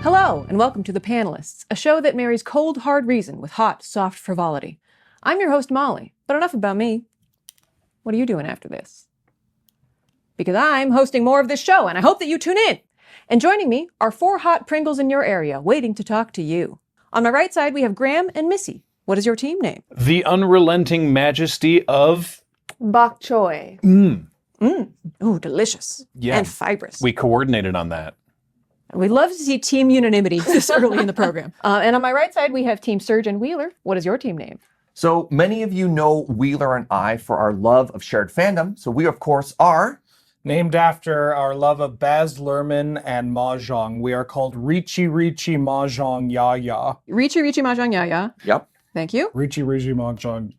Hello, and welcome to The Panelists, a show that marries cold, hard reason with hot, soft frivolity. I'm your host, Molly, but enough about me. What are you doing after this? Because I'm hosting more of this show, and I hope that you tune in. And joining me are 4 hot Pringles in your area, waiting to talk to you. On my right side, we have Graham and Missy. What is your team name? The unrelenting majesty of... Bok choy. Ooh, delicious. Yeah. And fibrous. We coordinated on that. We'd love to see team unanimity this early in the program. And on my right side, we have Team Surge and Wheeler. What is your team name? So many of you know Wheeler and I for our love of shared fandom. So we, of course, are... Named after our love of Baz Luhrmann and Mahjong. We are called Richi Richi Mahjong Ya Ya. Richi Richi Mahjong Ya Ya. Yep. Thank you. Richi Richi Mahjong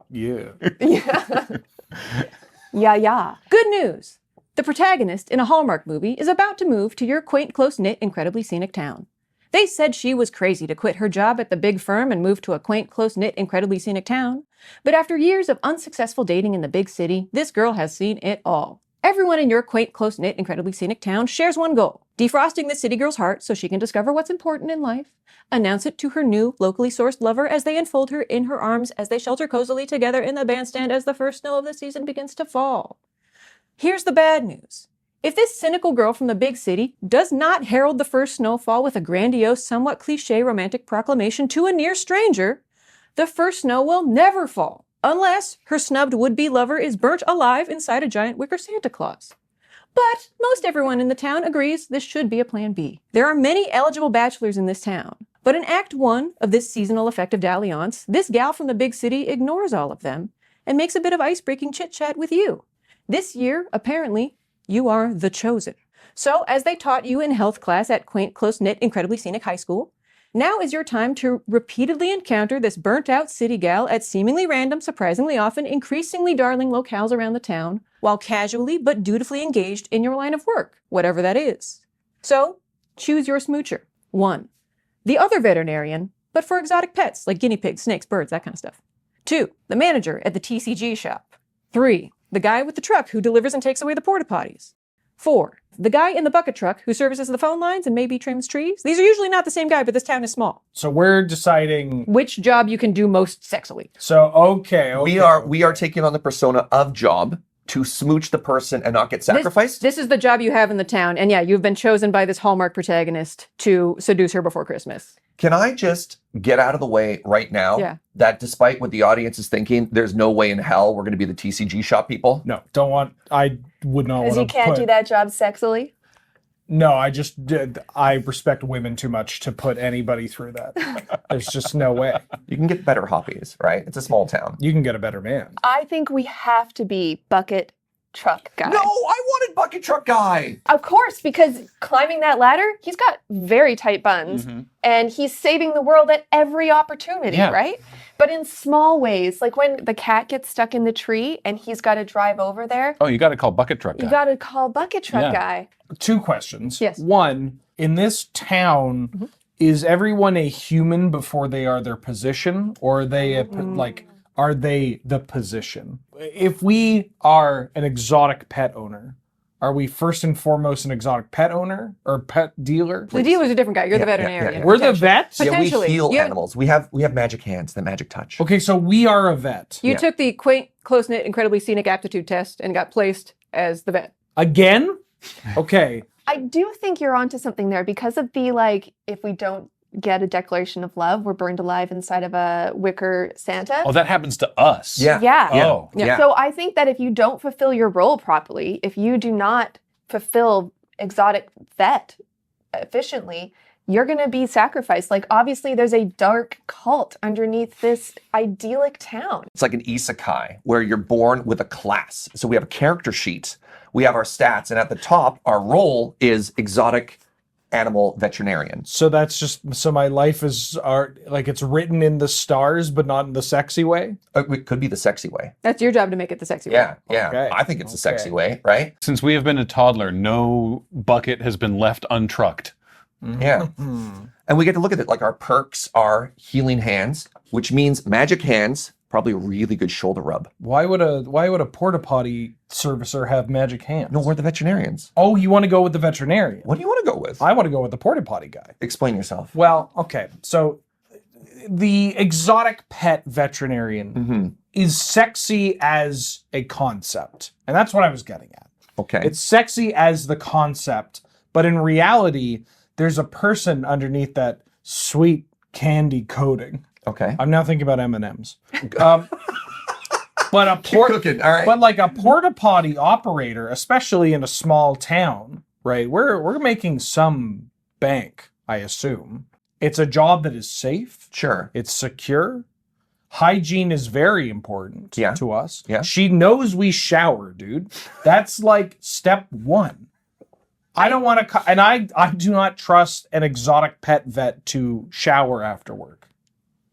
Yeah. Yeah. Good news. The protagonist in a Hallmark movie is about to move to your quaint, close-knit, incredibly scenic town. They said she was crazy to quit her job at the big firm and move to a quaint, close-knit, incredibly scenic town. But after years of unsuccessful dating in the big city, this girl has seen it all. Everyone in your quaint, close-knit, incredibly scenic town shares one goal: defrosting the city girl's heart so she can discover what's important in life, announce it to her new, locally sourced lover as they enfold her in her arms as they shelter cozily together in the bandstand as the first snow of the season begins to fall. Here's the bad news. If this cynical girl from the big city does not herald the first snowfall with a grandiose, somewhat cliché romantic proclamation to a near stranger, the first snow will never fall, unless her snubbed would-be lover is burnt alive inside a giant wicker Santa Claus. But most everyone in the town agrees this should be a plan B. There are many eligible bachelors in this town, but in Act 1 of this seasonal effective dalliance, this gal from the big city ignores all of them and makes a bit of ice-breaking chit-chat with you. This year, apparently, you are the chosen. So, as they taught you in health class at quaint, close-knit, incredibly scenic high school, now is your time to repeatedly encounter this burnt-out city gal at seemingly random, surprisingly often, increasingly darling locales around the town, while casually but dutifully engaged in your line of work, whatever that is. So, choose your smoocher. 1. The other veterinarian, but for exotic pets like guinea pigs, snakes, birds, that kind of stuff. 2. The manager at the TCG shop. 3. The guy with the truck who delivers and takes away the porta potties. 4. The guy in the bucket truck who services the phone lines and maybe trims trees. These are usually not the same guy, but this town is small. So we're deciding... Which job you can do most sexily. So, okay. We are taking on the persona of job to smooch the person and not get sacrificed. This is the job you have in the town. And yeah, you've been chosen by this Hallmark protagonist to seduce her before Christmas. Can I just get out of the way right now that despite what the audience is thinking, there's no way in hell we're going to be the TCG shop people? No, don't want... I would not want Because to you can't do that job sexily? No, I respect women too much to put anybody through that. There's just no way. You can get better hoppies, right? It's a small town. You can get a better man. I think we have to be bucket truck guy. No, I wanted bucket truck guy. Of course, because climbing that ladder, he's got very tight buns, and he's saving the world at every opportunity, right? But in small ways, like when the cat gets stuck in the tree and he's got to drive over there. Oh, you got to call bucket truck guy. You got to call bucket truck guy. 2 questions. Yes. 1, in this town, is everyone a human before they are their position, or are they are they the position? If we are an exotic pet owner, are we first and foremost an exotic pet owner or pet dealer? The dealer's a different guy. You're the veterinarian. We're the vets? Yeah, we Potentially. heal animals. We have magic hands, the magic touch. Okay, so we are a vet. You took the quaint, close-knit, incredibly scenic aptitude test and got placed as the vet. Again? Okay. I do think you're onto something there because of the, if we don't get a declaration of love, we're burned alive inside of a wicker Santa. Oh, that happens to us. Yeah. Oh. Yeah. So I think that if you don't fulfill your role properly, if you do not fulfill exotic vet efficiently, you're going to be sacrificed. Obviously, there's a dark cult underneath this idyllic town. It's like an isekai where you're born with a class. So we have a character sheet, we have our stats, and at the top, our role is exotic animal veterinarian. So that's just, so my life is it's written in the stars, but not in the sexy way? It could be the sexy way. That's your job to make it the sexy way. Yeah. Okay. I think it's the sexy way, right? Since we have been a toddler, no bucket has been left untrucked. Yeah. And we get to look at it like our perks are healing hands, which means magic hands Probably a really good shoulder rub. Why would a porta potty servicer have magic hands? No, we're the veterinarians. Oh, you want to go with the veterinarian? What do you want to go with? I want to go with the porta potty guy. Explain yourself. Well, okay. So the exotic pet veterinarian is sexy as a concept. And that's what I was getting at. Okay. It's sexy as the concept, but in reality, there's a person underneath that sweet candy coating. Okay. I'm now thinking about M&Ms. But Cooking, all right. but like a porta potty operator, especially in a small town, right? We're making some bank, I assume. It's a job that is safe. Sure. It's secure. Hygiene is very important to us. Yeah. She knows we shower, dude. That's like step one. I don't want to, and I do not trust an exotic pet vet to shower after work.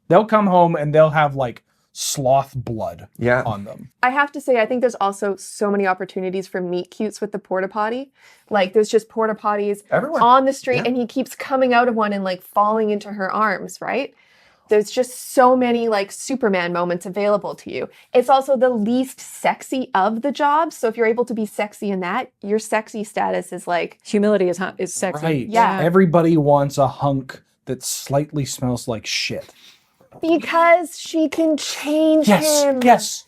They'll come home and they'll have like sloth blood on them. I have to say, I think there's also so many opportunities for meet cutes with the porta potty. Like there's just porta potties Everywhere. on the street and he keeps coming out of one and like falling into her arms, right? There's just so many like Superman moments available to you. It's also the least sexy of the jobs. So if you're able to be sexy in that, your sexy status is like... Humility is sexy. Right. Yeah. Everybody wants a hunk that slightly smells like shit. Because she can change him. Yes.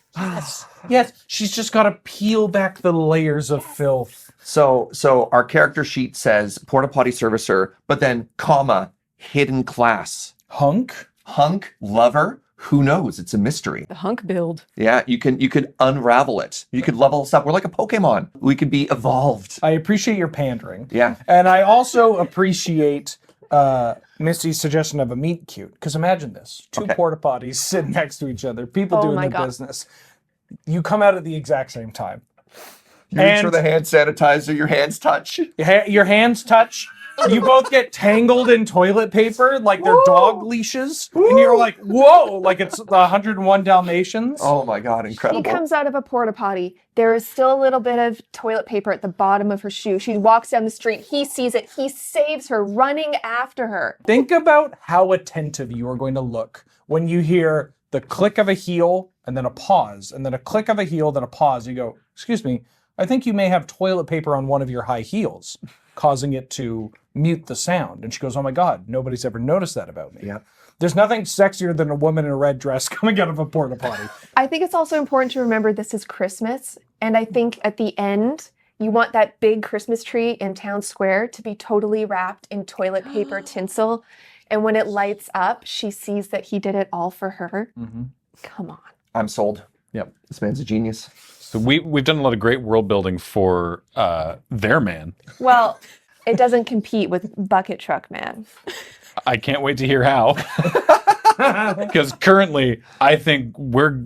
She's just got to peel back the layers of filth. So our character sheet says porta potty servicer, but then comma, hidden class. Hunk? Hunk, lover, who knows? It's a mystery. The hunk build. Yeah, you could unravel it. You could level us up. We're like a Pokemon. We could be evolved. I appreciate your pandering. Yeah. And I also appreciate Misty's suggestion of a meet cute. Because imagine this. Two porta potties sitting next to each other. People doing their business. You come out at the exact same time. You make sure the hand sanitizer, your hands touch. Your hands touch. You both get tangled in toilet paper like they're dog leashes. And you're like, whoa, like it's the 101 Dalmatians. Oh my God, incredible. She comes out of a porta potty. There is still a little bit of toilet paper at the bottom of her shoe. She walks down the street. He sees it. He saves her, running after her. Think about how attentive you are going to look when you hear the click of a heel and then a pause, and then a click of a heel, then a pause. You go, excuse me, I think you may have toilet paper on one of your high heels, causing it to mute the sound. And she goes, oh my God, nobody's ever noticed that about me. Yeah. There's nothing sexier than a woman in a red dress coming out of a porta potty. I think it's also important to remember this is Christmas. And I think at the end, you want that big Christmas tree in town square to be totally wrapped in toilet paper tinsel. And when it lights up, she sees that he did it all for her. Mm-hmm. Come on. I'm sold. Yep. This man's a genius. So we've done a lot of great world building for their man. Well, it doesn't compete with Bucket Truck Man. I can't wait to hear how. Because currently, I think we're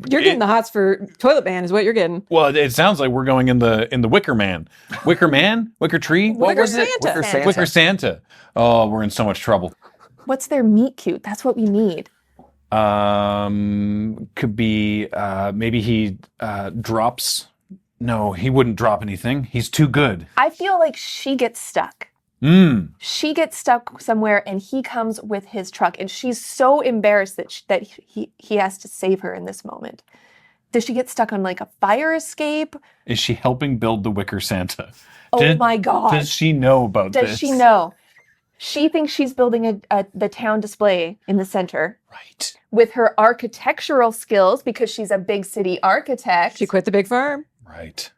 You're getting the hots for Toilet Man is what you're getting. well. It sounds like we're going in the Wicker Man, Wicker Man, Wicker Tree. What Wicker was it? Santa. Wicker Santa. Wicker Santa. Oh, we're in so much trouble. What's their meet cute? That's what we need. Could be maybe he drops. No, he wouldn't drop anything. He's too good. I feel like she gets stuck. She gets stuck somewhere and he comes with his truck and she's so embarrassed that he has to save her in this moment. Does she get stuck on like a fire escape? Is she helping build the Wicker Santa? Oh my God. Does she know about this? Does she know? She thinks she's building the town display in the center. Right. With her architectural skills, because she's a big city architect. She quit the big firm. Right.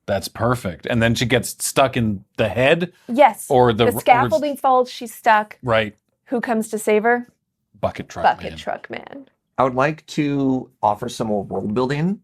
That's perfect. And then she gets stuck in the head? Yes. Or the scaffolding falls, she's stuck. Right. Who comes to save her? Bucket Truck Bucket Man. Truck Man. I would like to offer some more world building.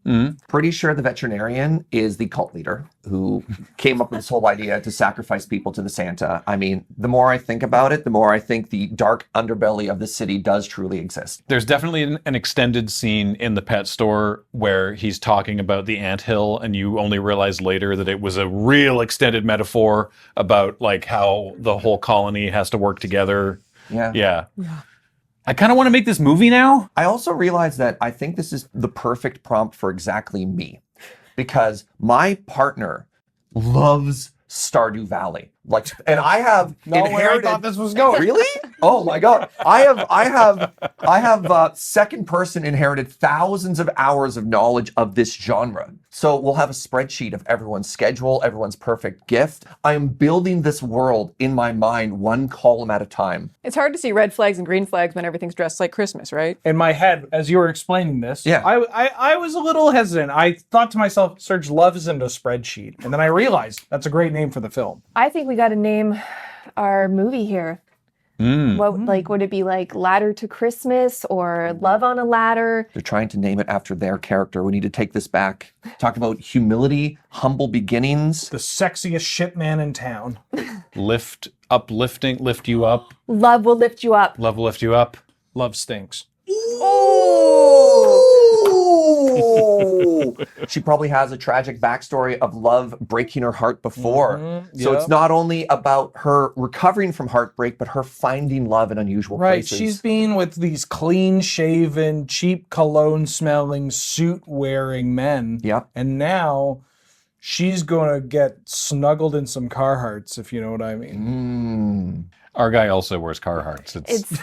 Pretty sure the veterinarian is the cult leader who came up with this whole idea to sacrifice people to the Santa. I mean, the more I think about it, the more I think the dark underbelly of the city does truly exist. There's definitely an extended scene in the pet store where he's talking about the anthill, and you only realize later that it was a real extended metaphor about like how the whole colony has to work together. Yeah. I kind of want to make this movie now. I also realized that I think this is the perfect prompt for exactly me, because my partner loves Stardew Valley. Like, and I have Not where I inherited. thought this was going. Really? Oh my God! I have second person inherited thousands of hours of knowledge of this genre. So we'll have a spreadsheet of everyone's schedule, everyone's perfect gift. I am building this world in my mind, one column at a time. It's hard to see red flags and green flags when everything's dressed like Christmas, right? In my head, as you were explaining this, Yeah. I was a little hesitant. I thought to myself, Serge loves into spreadsheet. And then I realized that's a great name for the film. I think we got to name our movie here. What would it be like Ladder to Christmas or Love on a Ladder? They're trying to name it after their character. We need to take this back. Talk about humility, humble beginnings. The sexiest shit man in town. Lift you up. Love will lift you up. Love will lift you up. Love stinks. Oh! She probably has a tragic backstory of love breaking her heart before. So it's not only about her recovering from heartbreak, but her finding love in unusual Right, places. she's been with these clean-shaven, cheap cologne-smelling, suit-wearing men. Yep. And now she's going to get snuggled in some Carhartts, if you know what I mean. Our guy also wears Carhartts. It's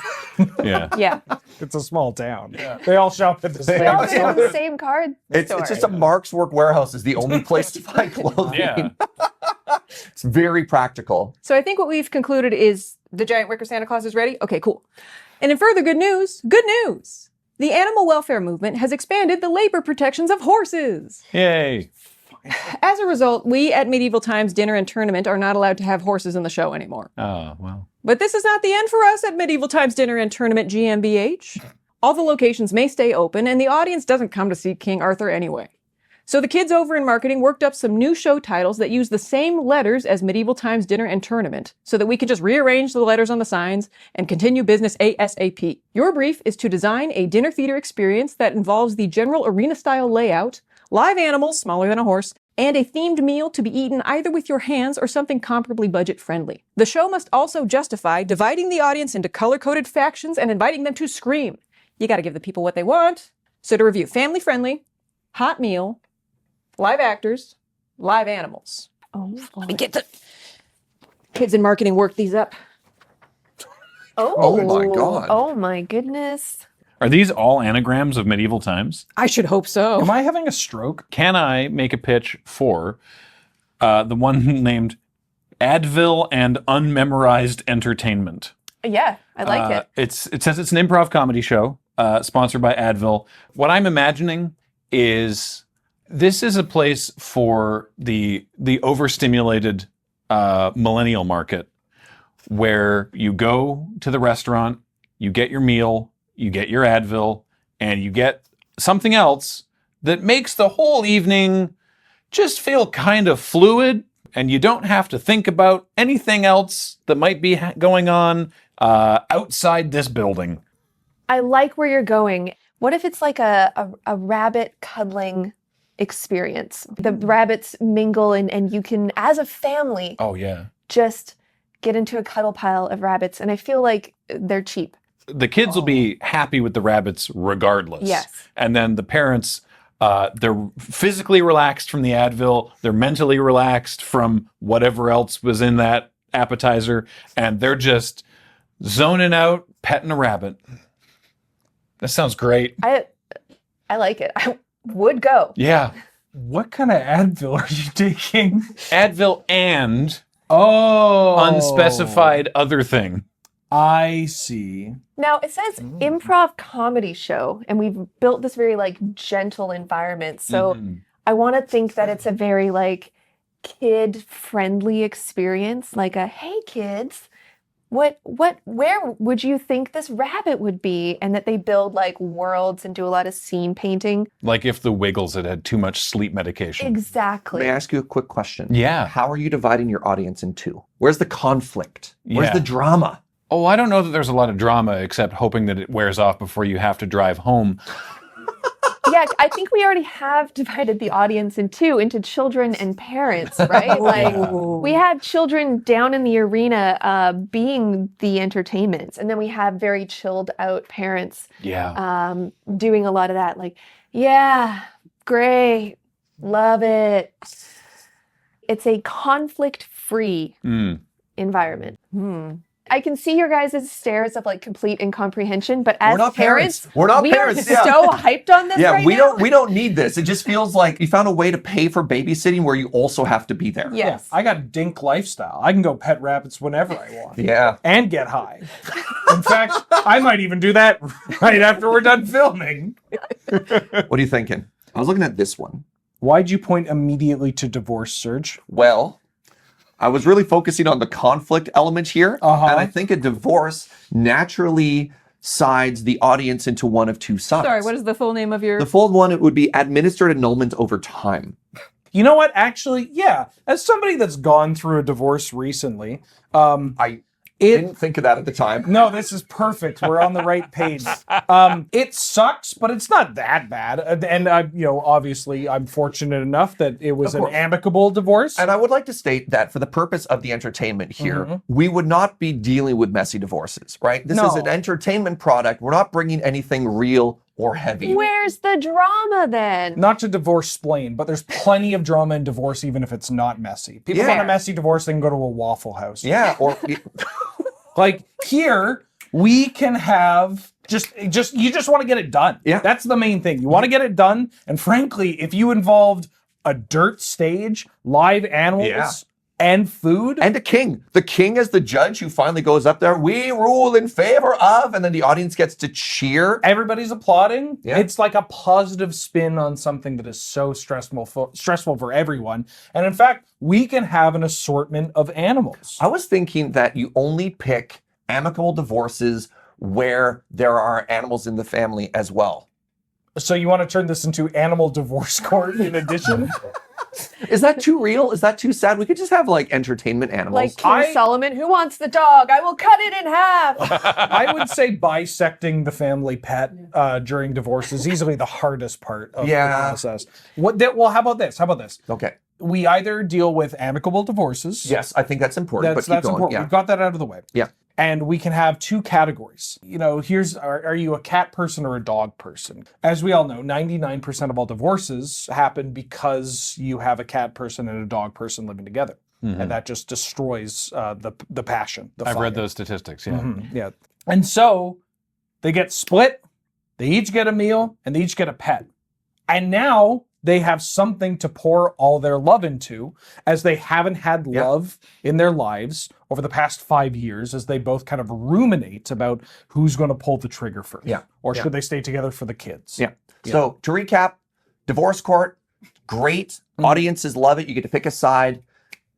Yeah. yeah. It's a small town. They all shop at the same They all go store. to the same card It's store. just a Mark's Work warehouse is the only place to find clothing. Yeah. It's very practical. So I think what we've concluded is the giant wicker Santa Claus is ready. Okay, cool. And in further good news. The animal welfare movement has expanded the labor protections of horses. Yay. As a result, we at Medieval Times Dinner and Tournament are not allowed to have horses in the show anymore. Oh, well. But this is not the end for us at Medieval Times Dinner and Tournament GmbH. All the locations may stay open, and the audience doesn't come to see King Arthur anyway. So the kids over in marketing worked up some new show titles that use the same letters as Medieval Times Dinner and Tournament, so that we can just rearrange the letters on the signs and continue business ASAP. Your brief is to design a dinner theater experience that involves the general arena-style layout, live animals smaller than a horse, and a themed meal to be eaten either with your hands or something comparably budget-friendly. The show must also justify dividing the audience into color-coded factions and inviting them to scream. You gotta give the people what they want. So to review, family-friendly, hot meal, live actors, live animals. Let me get the kids in marketing work these up. Oh my God. Oh my goodness. Are these all anagrams of medieval times? I should hope so. Am I having a stroke? Can I make a pitch for the one named Advil and Unmemorized Entertainment? Yeah, I like it. It says it's an improv comedy show sponsored by Advil. What I'm imagining is this is a place for the overstimulated millennial market, where you go to the restaurant, you get your meal, you get your Advil, and you get something else that makes the whole evening just feel kind of fluid, and you don't have to think about anything else that might be going on outside this building. I like where you're going. What if it's like a rabbit cuddling experience? The rabbits mingle and you can, as a family, Oh, yeah. just get into a cuddle pile of rabbits. And I feel like they're cheap. The kids will be happy with the rabbits regardless. Yes. And then the parents, they're physically relaxed from the Advil. They're mentally relaxed from whatever else was in that appetizer. And they're just zoning out, petting a rabbit. That sounds great. I like it. I would go. Yeah. What kind of Advil are you taking? Advil and Oh. unspecified other thing. I see. Now it says improv comedy show, and we've built this very like gentle environment. So I want to think that it's a very like kid friendly experience, like a hey kids, where would you think this rabbit would be? And that they build like worlds and do a lot of scene painting. Like if the Wiggles had had too much sleep medication. Exactly. May I ask you a quick question? Yeah. How are you dividing your audience in two? Where's the conflict? Where's Yeah. the drama? Oh, I don't know that there's a lot of drama, except hoping that it wears off before you have to drive home. Yeah, I think we already have divided the audience in two, into children and parents, right? Like we have children down in the arena being the entertainments, and then we have very chilled out parents Yeah. doing a lot of that. Like, yeah, great, love it. It's a conflict-free environment. I can see your guys' stares of like complete incomprehension, but as We're not parents. We're not we parents. are Yeah. so hyped on this Yeah, right we now. don't need this. It just feels like you found a way to pay for babysitting where you also have to be there. Yes. I got a dink lifestyle. I can go pet rabbits whenever I want. Yeah. And get high. In fact, I might even do that right after we're done filming. What are you thinking? I was looking at this one. Why'd you point immediately to divorce, Serge? Well, I was really focusing on the conflict element here. Uh-huh. And I think a divorce naturally sides the audience into one of two sides. Sorry, what is the full name of your... The full one, it would be administered annulment over time. You know what? Actually, yeah. As somebody that's gone through a divorce recently, I didn't think of that at the time. No, this is perfect. We're on the right page. It sucks, but it's not that bad. And obviously, I'm fortunate enough that it was an amicable divorce. And I would like to state that for the purpose of the entertainment here, we would not be dealing with messy divorces, right? This is an entertainment product. We're not bringing anything real or heavy. Where's the drama then? Not to divorce-splain, but there's plenty of drama in divorce, even if it's not messy. People want a messy divorce, they can go to a Waffle House. Yeah, or like here, we can have you just want to get it done. Yeah. That's the main thing. You want to get it done. And frankly, if you involved a dirt stage, live animals, and food. And a king. The king as the judge who finally goes up there, we rule in favor of, and then the audience gets to cheer. Everybody's applauding. Yeah. It's like a positive spin on something that is so stressful for everyone. And in fact, we can have an assortment of animals. I was thinking that you only pick amicable divorces where there are animals in the family as well. So you want to turn this into animal divorce court in addition? Is that too real? Is that too sad? We could just have like entertainment animals. Like King Solomon, who wants the dog? I will cut it in half. I would say bisecting the family pet during divorce is easily the hardest part of the process. Well, how about this? Okay. We either deal with amicable divorces. Yes, I think that's important. That's but keep going. important. Yeah. We've got that out of the way. Yeah. And we can have two categories. Are you a cat person or a dog person? As we all know, 99% of all divorces happen because you have a cat person and a dog person living together. And that just destroys the passion, the I've fire. read those statistics, yeah. Yeah. And so they get split, they each get a meal, and they each get a pet. And now they have something to pour all their love into, as they haven't had love in their lives over the past 5 years, as they both kind of ruminate about who's going to pull the trigger first. Yeah. Or should they stay together for the kids? Yeah. So to recap, divorce court, great. Audiences love it. You get to pick a side.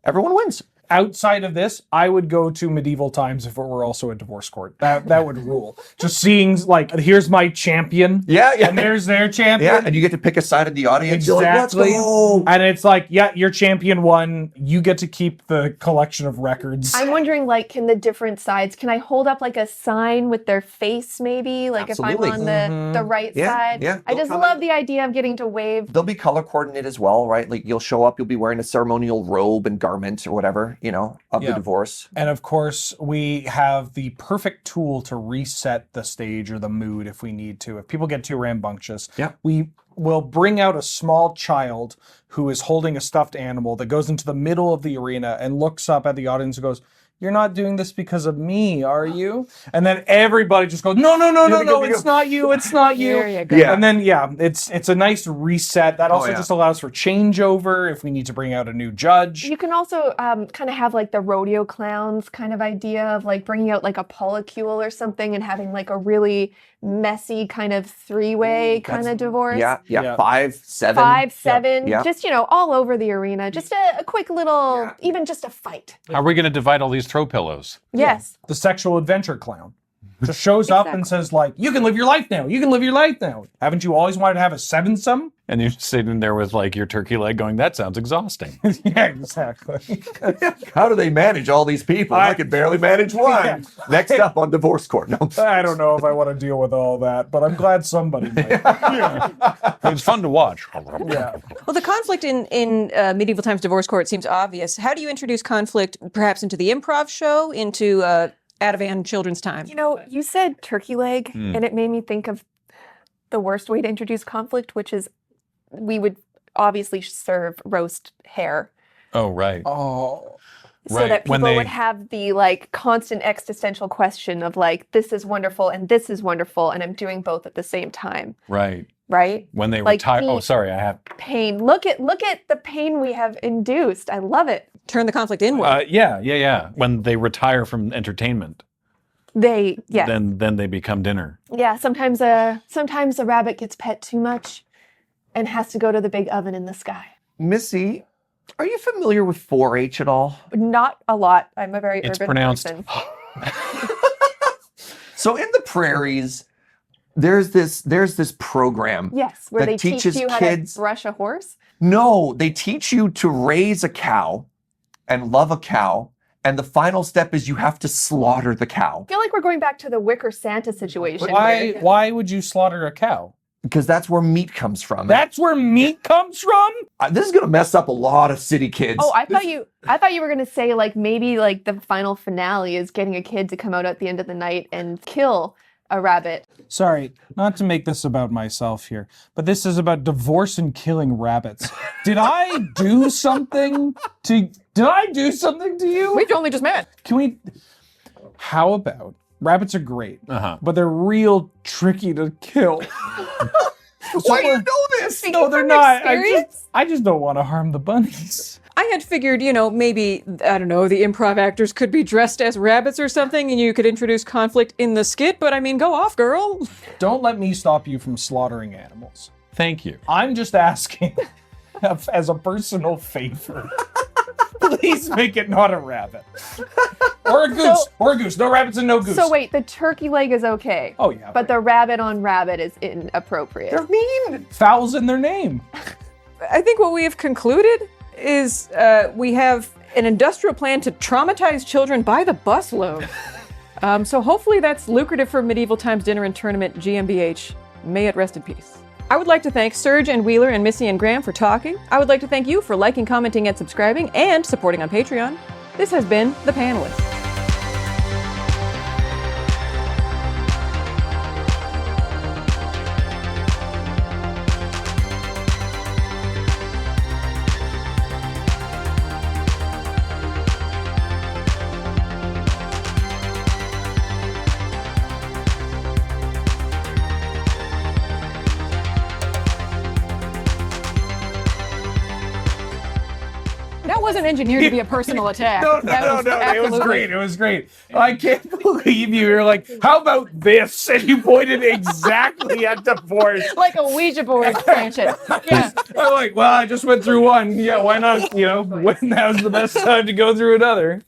Everyone wins. Outside of this, I would go to medieval times if it were also a divorce court. That would rule. Just seeing, like, here's my champion. Yeah. And there's their champion. Yeah, and you get to pick a side of the audience. You're like, let's Exactly. go. And it's like, yeah, your champion won. You get to keep the collection of records. I'm wondering, like, can the different sides, can I hold up like a sign with their face maybe? Like Absolutely. if I'm on the right Yeah, side? yeah. I They'll just come love in. the idea of getting to wave. They'll be color coordinated as well, right? Like you'll show up, you'll be wearing a ceremonial robe and garment or whatever, of the divorce. And of course, we have the perfect tool to reset the stage or the mood if we need to. If people get too rambunctious, we will bring out a small child who is holding a stuffed animal that goes into the middle of the arena and looks up at the audience and goes, "You're not doing this because of me, are you?" And then everybody just goes, no, it's not you, it's not you. There you go. Yeah. And then, it's a nice reset. That also just allows for changeover if we need to bring out a new judge. You can also kind of have like the rodeo clowns kind of idea of like bringing out like a polycule or something and having like a really messy kind of three-way kind of divorce. Yeah. 5, 7. 5, 7, Yeah. just, all over the arena. Just a quick little, even just a fight. How are we going to divide all these throw pillows? Yes. The sexual adventure clown just shows up and says, like, you can live your life now. You can live your life now. Haven't you always wanted to have a 7-some? And you're sitting there with like your turkey leg going, that sounds exhausting. Yeah, exactly. How do they manage all these people? I could barely manage one. Next up on divorce court. No. I don't know if I want to deal with all that, but I'm glad somebody might. It's fun to watch. Yeah. Well, the conflict in medieval times divorce court seems obvious. How do you introduce conflict perhaps into the improv show, into Ativan Children's Time? You said turkey leg, and it made me think of the worst way to introduce conflict, which is we would obviously serve roast hare. Oh, right. Oh. So Right, that when people they- would have the like constant existential question of like, this is wonderful and this is wonderful, and I'm doing both at the same time, Right. right? When they Like retire. Oh, the- sorry. I have. Pain. Look at the pain we have induced. I love it. Turn the conflict inward. Yeah. When they retire from entertainment, Yeah. then they become dinner. Yeah, sometimes a rabbit gets pet too much and has to go to the big oven in the sky. Missy, are you familiar with 4-H at all? Not a lot. I'm a very It's urban pronounced. person. So in the prairies, there's this program. Yes, where that they teach teaches you how kids- to brush a horse. No, they teach you to raise a cow and love a cow. And the final step is you have to slaughter the cow I feel like we're going back to the Wicker Santa situation. where- Why would you slaughter a cow? because that's where meat comes from. That's where meat comes from? This is going to mess up a lot of city kids. Oh, I thought you were gonna say like maybe like the final finale is getting a kid to come out at the end of the night and kill a rabbit. Sorry, not to make this about myself here, but this is about divorce and killing rabbits. Did I do something to you? We've only just met. How about rabbits are great, Uh-huh. but they're real tricky to kill. Why do you know this? Speaking No, they're from not. experience? I just don't want to harm the bunnies. I had figured, maybe, I don't know, the improv actors could be dressed as rabbits or something and you could introduce conflict in the skit, but I mean, go off, girl. Don't let me stop you from slaughtering animals. Thank you. I'm just asking as a personal favor. Please make it not a rabbit. Or a goose. No rabbits and no goose. So wait, the turkey leg is okay. Oh, yeah. But the rabbit on rabbit is inappropriate. They're mean. Fowls in their name. I think what we have concluded is we have an industrial plan to traumatize children by the busload. So hopefully that's lucrative for Medieval Times Dinner and Tournament GmbH. May it rest in peace. I would like to thank Serge and Wheeler and Missy and Graham for talking. I would like to thank you for liking, commenting, and subscribing, and supporting on Patreon. This has been The Panelists. That wasn't engineered to be a personal attack. No, That it was absolutely- great. It was great. I can't believe you. You're like, how about this? And you pointed exactly at divorce. Like a Ouija board expansion. Yeah. I'm like, well, I just went through one. Yeah, why not? When now's the best time to go through another.